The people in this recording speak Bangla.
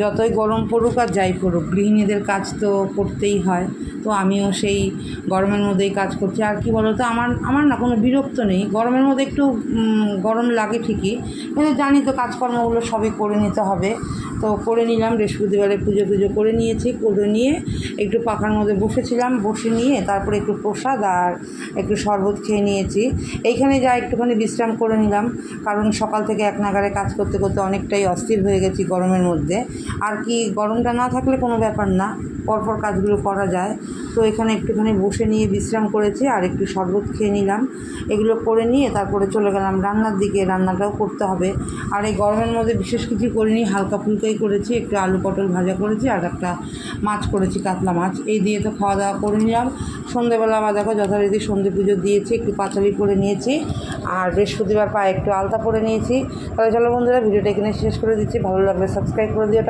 যতই গরম পড়ুক আর যাই পড়ুক, গৃহিণীদের কাজ তো করতেই হয়। তো আমিও সেই গরমের মধ্যেই কাজ করছি। আর কি বলো তো, আমার না কোনো বিরক্ত নেই। গরমের মধ্যে একটু গরম লাগে ঠিকই, কিন্তু জানি তো কাজকর্মগুলো সবই করে নিতে হবে। তো করে নিলাম, বৃহস্পতিবারে পুজো করে নিয়েছি। করে নিয়ে একটু পাখার মধ্যে বসেছিলাম, বসে নিয়ে তারপরে একটু প্রসাদ আর একটু শরবত খেয়ে নিয়েছি। এইখানে যা একটুখানি বিশ্রাম করে নিলাম, কারণ সকাল থেকে এক নাগাড়ে কাজ করতে করতে অনেকটাই অস্থির হয়ে গেছি গরমের মধ্যে। আর কি, গরমটা না থাকলে কোনো ব্যাপার না, পরপর কাজগুলো করা যায়। তো এখানে একটুখানি বসে নিয়ে বিশ্রাম করেছি আর একটু শরবত খেয়ে নিলাম। এগুলো করে নিয়ে তারপরে চলে গেলাম রান্নার দিকে, রান্নাটাও করতে হবে। আর এই গরমের মধ্যে বিশেষ কিছু করিনি, হালকা ফুলকাই করেছি, একটু আলু পটল ভাজা করেছি আর একটা মাছ করেছি, কাতলা মাছ। এই দিয়ে তো খাওয়া দাওয়া করে নিলাম। সন্ধেবেলা আবার দেখো যথারীতি সন্ধে পুজো দিয়েছি, একটু পাঁচালি করে নিয়েছি আর বৃহস্পতিবার পায়ে একটু আলতা পরে নিয়েছি। তাহলে চলো বন্ধুরা, ভিডিওটা এখানে শেষ করে দিচ্ছি। ভালো লাগলে সাবস্ক্রাইব করে দিও।